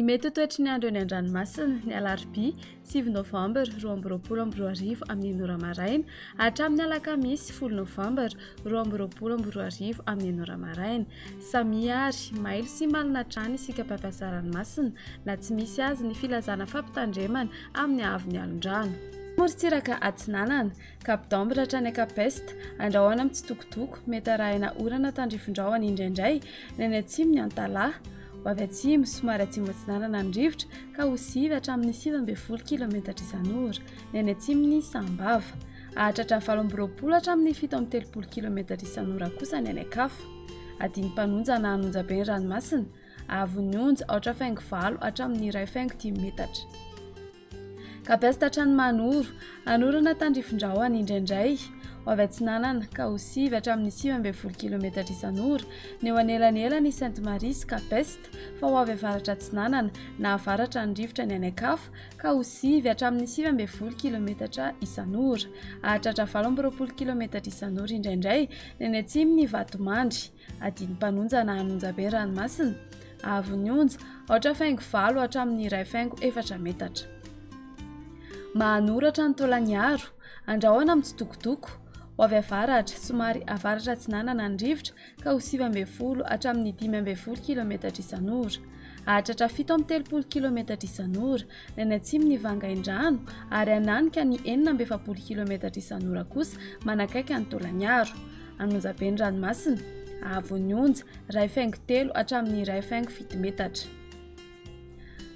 Mety ho toetry ny andro eny an-dranomasina ny alarobia 7 novembre 2024 amin'ny 9 maraina hatramin'ny alakamisy 10 novembre 2024 amin'ny 9 maraina. Samiary, mailo sy malina trano isika mpampiasa ranomasina na tsy misy azy ny filazana fampitandremana amin'ny haavon'ny alondrano. Morontsiraka Atsinanana, Cap d'Ambre hatrany Capeste, andrahoana amin'ny tsitokotoko, mety arahina orana tandrifondrahona indraindray ny any atsimony Antalaha. Ho avy atsimo somary atsimo Atsinanana ny rivotra ka ho sivy hatramin'ny 9 km isan'ora ny any atsimony Sambava. Ahatratra 7 hatramin'ny 7 km isan'ora kosa ny any Ankafa. Adiny mpanonja na hanonja be ny ranomasina, ahavon'ny onja 8.9 hatramin'ny 1.5 metatra. Capeste hatrany Manoro, anorana tandrifondrahona indraindray. Ho avy Atsinanana ka ho sivy hatramin'ny 9 km isan'ora ny eo anelanelany Sainte Marie sy Capeste, fa ho avy avaratra Atsinanana na avaratra ny rivotra ny any Ankafa ka ho sivy hatramin'ny 9 km isan'ora. Ahatratra 17 km isan'ora indraindray ny any atsimony Vatomandry. Adiny mpanonja na hanonja be ranomasina, ahavon'ny onja 8.9 hatramin'ny 2.4 metatra. Mahanoratra ny Tolaniaro, andrahoana amin'ny tsitokotoko. Ho avy avaratra somary avaratra Atsinanana ny rivotra ka ho 9 hatramin'ny 15 km isan'ora. Ahatratra 17 km isan'ora ny any atsimony Vangaindrano ary ananika ny 19 km isan'ora kosa manakaiky ny Tolaniaro. Hanonja be ny ranomasina, ahavon'ny onja 2.3 hatramin'ny 2.7 metatra.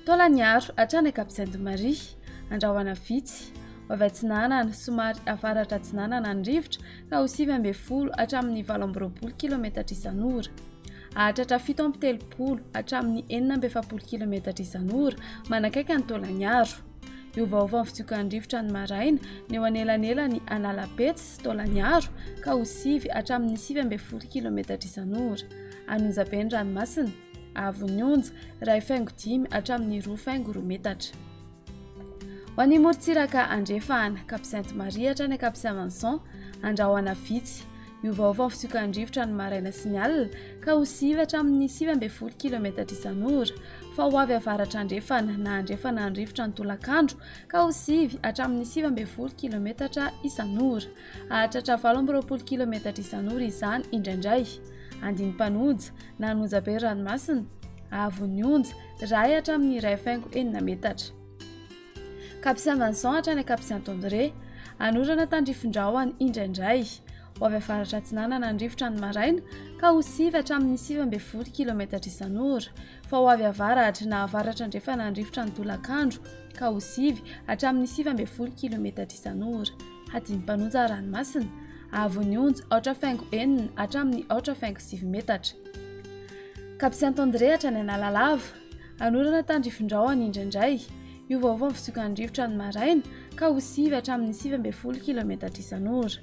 Tolaniaro hatrany Cap Sainte Marie, andrahoana vitsy. Ho avy Atsinanana somary avaratra Atsinanana ny rivotra ka ho 9 hatramin'ny 18 km isan'ora. Ahatratra 17 hatramin'ny 19 km isan'ora manakaiky ny Tolaniaro. Iovaova ny fitsiokan'ny rivotra ny maraina ny eo anelanelany Analapetsy sy Tolaniaro ka ho sivy hatramin'ny 19 km isan'ora. Hanonja be ny ranomasina, ahavon'ny onja 2.5 hatramin'ny 2.2 metatra. Ho an'ny morontsiraka andrefana, Cap Sainte Marie hatrany Cap Saint-Vincent, andrahoana vitsy. Iovaova ny fitsiokan'ny rivotra ny maraina sy ny alina ka ho sivy hatramin'ny 19 km isan'ora, fa ho avy avaratra andrefana na andrefana ny rivotra ny tolakandro ka ho sivy hatramin'ny 19 km isan'ora. Ahatratra 17 km isan'ora izany indraindray. Andiny mpanonja na hanonja be ranomasina, ahavon'ny onja 2 hatramin'ny 2.4 metatra. Cap Saint-Vincent hatrany Cap Saint-André, anorana tandrifondrahona indraindray. Ho avy avaratra Atsinanana ny rivotra ny maraina ka ho sivy hatramin'ny 19 km isan'ora, fa ho avy avaratra na avaratra andrefana ny rivotra ny tolakandro ka ho sivy hatramin'ny 19 km isan'ora. Adiny mpanonja ranomasina, ahavon'ny onja 8.4 hatramin'ny 8.7 metatra. Cap Saint-André hatrany Analalava, anorana tandrifondrahona indraindray. Iovaova ny fitsiokan'ny rivotra ny maraina ka ho sivy hatramin'ny 19 km isan'ora.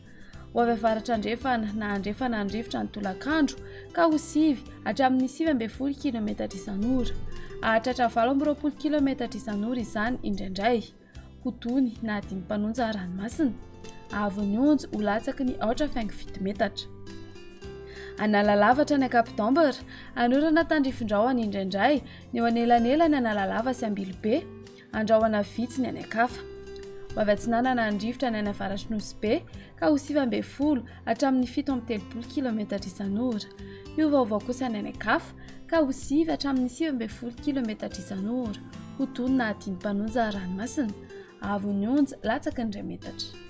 Ho avy avaratra andrefana na andrefana ny rivotra ny tolakandro ka ho sivy hatramin'ny 19 km isan'ora. Ahatratra 17 km isan'ora izany indraindray. Ho tony na adiny mpanonja ranomasina, ahavon'ny onja ho latsaky ny 8.7 metatra. Analalava hatrany Cap d'Ambre, anorana tandrifondrahona indraindray ny eo anelanelany Analalava sy Ambilobe, andrahoana vitsy ny any Ankafa. Ho avy Atsinanana ny rivotra ny any avaratry Nosy ka ho 9 hatramin'ny 17 km isan'ora. Iovaova kosa ny any Ankafa ka ho sivy hatramin'ny 19 km isan'ora. Ho tony na adiny mpanonja ranomasina, ahavon'ny onja latsaky ny 2 metatra.